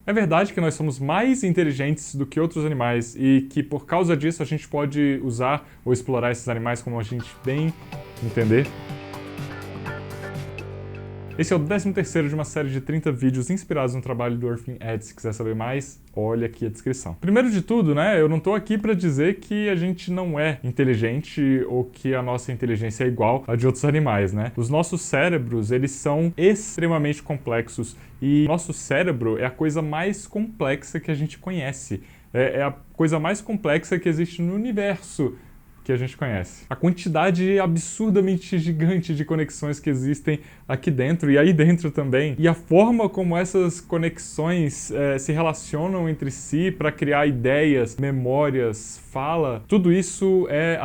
É verdade que nós somos mais inteligentes do que outros animais e que por causa disso a gente pode usar ou explorar esses animais como a gente bem entender. Esse é o 13º de uma série de 30 vídeos inspirados no trabalho do Earthling Ed. Se quiser saber mais, olha aqui a descrição. Primeiro de tudo, né, eu não tô aqui para dizer que a gente não é inteligente ou que a nossa inteligência é igual à de outros animais, né? Os nossos cérebros, eles são extremamente complexos e nosso cérebro é a coisa mais complexa que a gente conhece. É a coisa mais complexa que existe no universo que a gente conhece. A quantidade absurdamente gigante de conexões que existem aqui dentro e aí dentro também, e a forma como essas conexões se relacionam entre si para criar ideias, memórias, fala, tudo isso é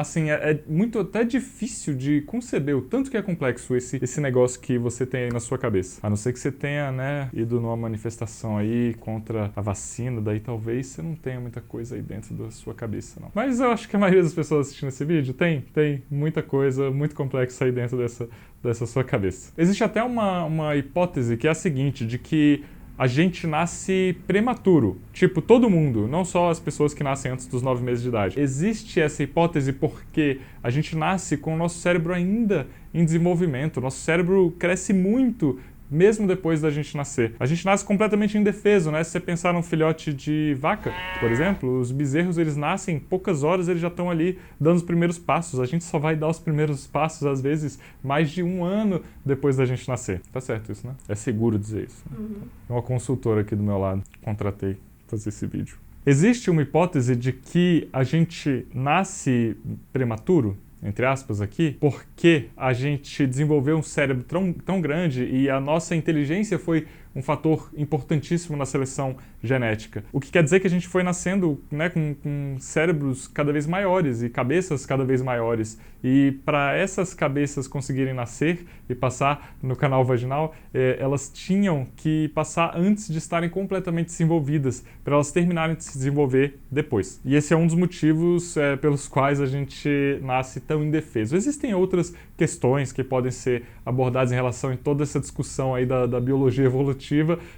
muito até difícil de conceber o tanto que é complexo esse negócio que você tem aí na sua cabeça. A não ser que você tenha, né, ido numa manifestação aí contra a vacina, daí talvez você não tenha muita coisa aí dentro da sua cabeça, não. Mas eu acho que a maioria das pessoas assistindo esse vídeo tem muita coisa muito complexa aí dentro dessa sua cabeça. Existe até uma hipótese que é a seguinte, de que a gente nasce prematuro. Tipo, todo mundo, não só as pessoas que nascem antes dos 9 meses de idade. Existe essa hipótese porque a gente nasce com o nosso cérebro ainda em desenvolvimento. O nosso cérebro cresce muito mesmo depois da gente nascer. A gente nasce completamente indefeso, né? Se você pensar num filhote de vaca, por exemplo, os bezerros, eles nascem, em poucas horas eles já estão ali dando os primeiros passos. A gente só vai dar os primeiros passos, às vezes, mais de 1 ano depois da gente nascer. Tá certo isso, né? É seguro dizer isso. Né? Uhum. Uma consultora aqui do meu lado, contratei pra fazer esse vídeo. Existe uma hipótese de que a gente nasce prematuro, entre aspas aqui, porque a gente desenvolveu um cérebro tão grande e a nossa inteligência foi um fator importantíssimo na seleção genética. O que quer dizer que a gente foi nascendo, né, com cérebros cada vez maiores e cabeças cada vez maiores. E para essas cabeças conseguirem nascer e passar no canal vaginal, elas tinham que passar antes de estarem completamente desenvolvidas, para elas terminarem de se desenvolver depois. E esse é um dos motivos pelos quais a gente nasce tão indefeso. Existem outras questões que podem ser abordadas em relação a toda essa discussão aí da biologia evolutiva.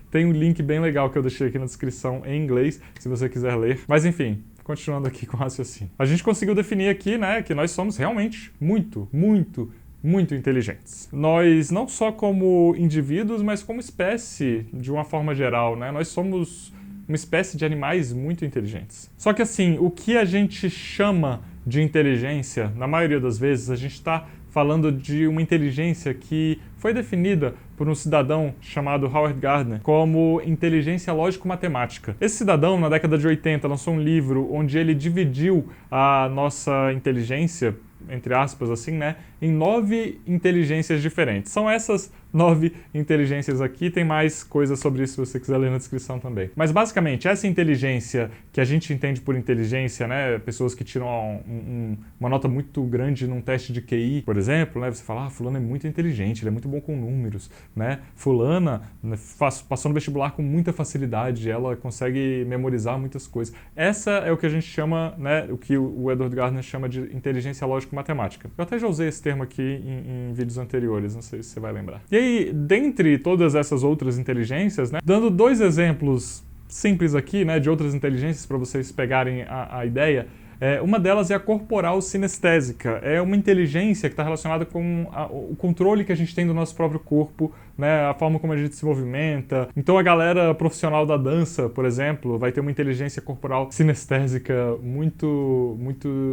Tem um link bem legal que eu deixei aqui na descrição em inglês, se você quiser ler. Mas enfim, continuando aqui com o raciocínio. A gente conseguiu definir aqui, né, que nós somos realmente muito inteligentes. Nós, não só como indivíduos, mas como espécie, de uma forma geral, né, nós somos uma espécie de animais muito inteligentes. Só que assim, o que a gente chama de inteligência, na maioria das vezes, a gente está falando de uma inteligência que foi definida por um cidadão chamado Howard Gardner como inteligência lógico-matemática. Esse cidadão, na década de 80, lançou um livro onde ele dividiu a nossa inteligência, entre aspas, assim, né, em 9 inteligências diferentes. São essas 9 inteligências aqui, tem mais coisas sobre isso se você quiser ler na descrição também. Mas basicamente, essa inteligência que a gente entende por inteligência, né, pessoas que tiram uma nota muito grande num teste de QI, por exemplo, né, você fala, fulano é muito inteligente, ele é muito bom com números, né, fulana, né, passou no vestibular com muita facilidade, ela consegue memorizar muitas coisas. Essa é o que a gente chama, né, o que o Edward Gardner chama de inteligência lógico-matemática. Eu até já usei esse termo aqui em vídeos anteriores, não sei se você vai lembrar. E aí, dentre todas essas outras inteligências, né, dando 2 exemplos simples aqui, né, de outras inteligências para vocês pegarem a ideia, uma delas é a corporal sinestésica. É uma inteligência que está relacionada com o controle que a gente tem do nosso próprio corpo, né, a forma como a gente se movimenta. Então a galera profissional da dança, por exemplo, vai ter uma inteligência corporal sinestésica muito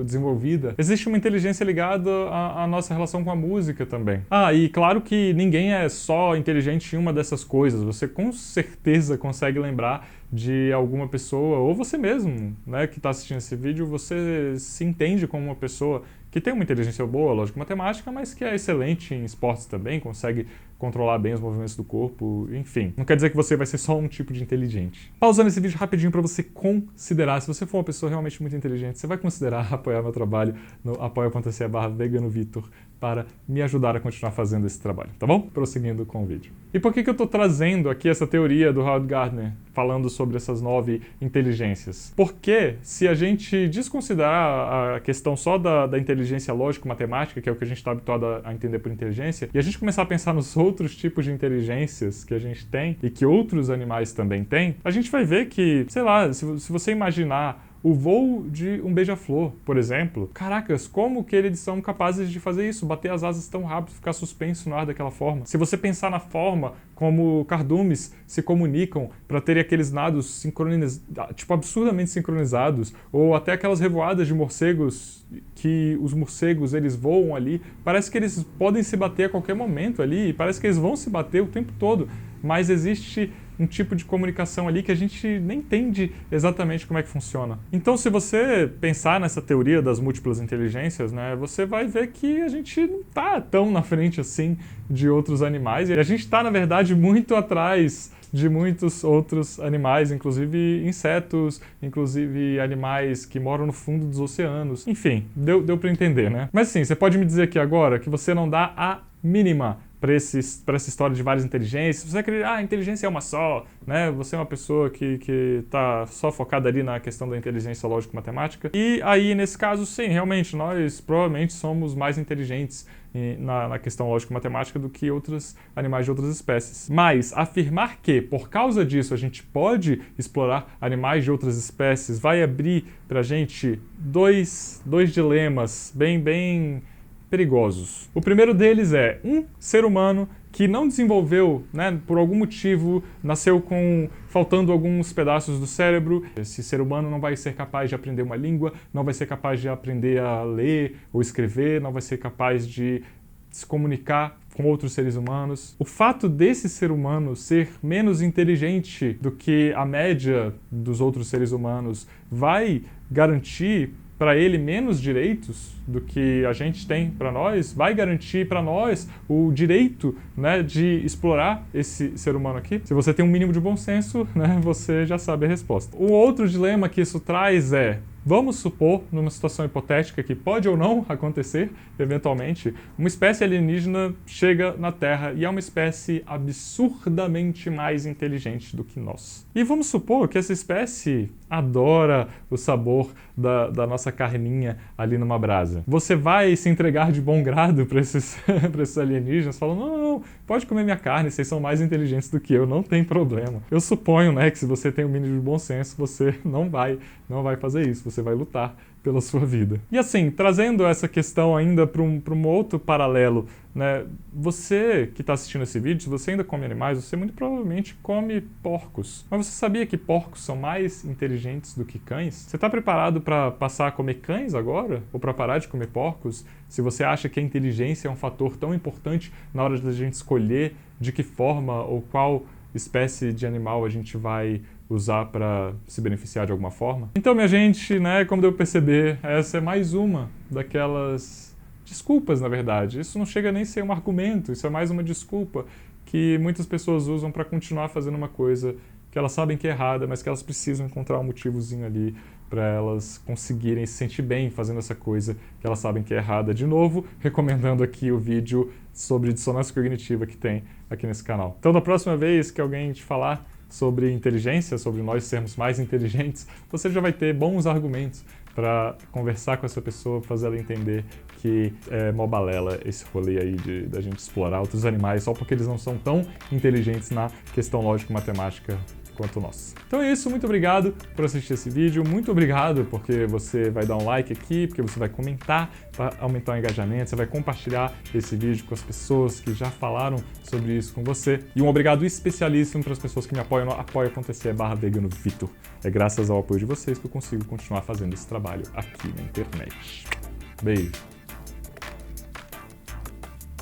desenvolvida. Existe uma inteligência ligada à nossa relação com a música também. E claro que ninguém é só inteligente em uma dessas coisas. Você com certeza consegue lembrar de alguma pessoa, ou você mesmo, né, que está assistindo esse vídeo, você se entende como uma pessoa que tem uma inteligência boa, lógico, matemática, mas que é excelente em esportes também, consegue controlar bem os movimentos do corpo, enfim. Não quer dizer que você vai ser só um tipo de inteligente. Pausando esse vídeo rapidinho para você considerar, se você for uma pessoa realmente muito inteligente, você vai considerar apoiar meu trabalho no apoia.se/veganovitor para me ajudar a continuar fazendo esse trabalho, tá bom? Prosseguindo com o vídeo. E por que eu tô trazendo aqui essa teoria do Howard Gardner, falando sobre essas 9 inteligências? Porque se a gente desconsiderar a questão só da inteligência inteligência lógico-matemática, que é o que a gente está habituado a entender por inteligência, e a gente começar a pensar nos outros tipos de inteligências que a gente tem e que outros animais também têm, a gente vai ver que, sei lá, se você imaginar o voo de um beija-flor, por exemplo. Caracas, como que eles são capazes de fazer isso? Bater as asas tão rápido, ficar suspenso no ar daquela forma. Se você pensar na forma como cardumes se comunicam para terem aqueles nados sincronizados, tipo, absurdamente sincronizados, ou até aquelas revoadas de morcegos que os morcegos eles voam ali, parece que eles podem se bater a qualquer momento ali, parece que eles vão se bater o tempo todo, mas existe um tipo de comunicação ali que a gente nem entende exatamente como é que funciona. Então, se você pensar nessa teoria das múltiplas inteligências, né, você vai ver que a gente não está tão na frente assim de outros animais, e a gente está, na verdade, muito atrás de muitos outros animais, inclusive insetos, inclusive animais que moram no fundo dos oceanos. Enfim, deu para entender, né? Mas sim, você pode me dizer aqui agora que você não dá a mínima para essa história de várias inteligências. Você acredita, a inteligência é uma só, né? Você é uma pessoa que tá só focada ali na questão da inteligência lógico-matemática. E aí, nesse caso, sim, realmente, nós provavelmente somos mais inteligentes na questão lógico-matemática do que outros animais de outras espécies. Mas afirmar que, por causa disso, a gente pode explorar animais de outras espécies vai abrir pra gente dois dilemas bem perigosos. O primeiro deles é um ser humano que não desenvolveu, né, por algum motivo, nasceu faltando alguns pedaços do cérebro. Esse ser humano não vai ser capaz de aprender uma língua, não vai ser capaz de aprender a ler ou escrever, não vai ser capaz de se comunicar com outros seres humanos. O fato desse ser humano ser menos inteligente do que a média dos outros seres humanos vai garantir para ele menos direitos do que a gente tem para nós, vai garantir para nós o direito, né, de explorar esse ser humano aqui. Se você tem um mínimo de bom senso, né, você já sabe a resposta. O outro dilema que isso traz é: vamos supor, numa situação hipotética que pode ou não acontecer, eventualmente, uma espécie alienígena chega na Terra e é uma espécie absurdamente mais inteligente do que nós. E vamos supor que essa espécie adora o sabor da nossa carninha ali numa brasa. Você vai se entregar de bom grado para esses alienígenas, falando, não, pode comer minha carne, vocês são mais inteligentes do que eu, não tem problema. Eu suponho, né, que se você tem um mínimo de bom senso, você não vai fazer isso, você vai lutar pela sua vida. E assim, trazendo essa questão ainda para um outro paralelo, né? Você que está assistindo esse vídeo, se você ainda come animais, você muito provavelmente come porcos. Mas você sabia que porcos são mais inteligentes do que cães? Você está preparado para passar a comer cães agora? Ou para parar de comer porcos? Se você acha que a inteligência é um fator tão importante na hora de a gente escolher de que forma ou qual espécie de animal a gente vai usar para se beneficiar de alguma forma. Então, minha gente, né, como deu para perceber, essa é mais uma daquelas desculpas, na verdade. Isso não chega nem a ser um argumento, isso é mais uma desculpa que muitas pessoas usam para continuar fazendo uma coisa que elas sabem que é errada, mas que elas precisam encontrar um motivozinho ali para elas conseguirem se sentir bem fazendo essa coisa que elas sabem que é errada. De novo, recomendando aqui o vídeo sobre dissonância cognitiva que tem aqui nesse canal. Então, da próxima vez que alguém te falar sobre inteligência, sobre nós sermos mais inteligentes, você já vai ter bons argumentos para conversar com essa pessoa, fazer ela entender que é mó balela esse rolê aí da gente explorar outros animais só porque eles não são tão inteligentes na questão lógico-matemática quanto nós. Então é isso, muito obrigado por assistir esse vídeo, muito obrigado porque você vai dar um like aqui, porque você vai comentar para aumentar o engajamento, você vai compartilhar esse vídeo com as pessoas que já falaram sobre isso com você. E um obrigado especialíssimo para as pessoas que me apoiam no apoia.se/veganovitor. É graças ao apoio de vocês que eu consigo continuar fazendo esse trabalho aqui na internet. Beijo!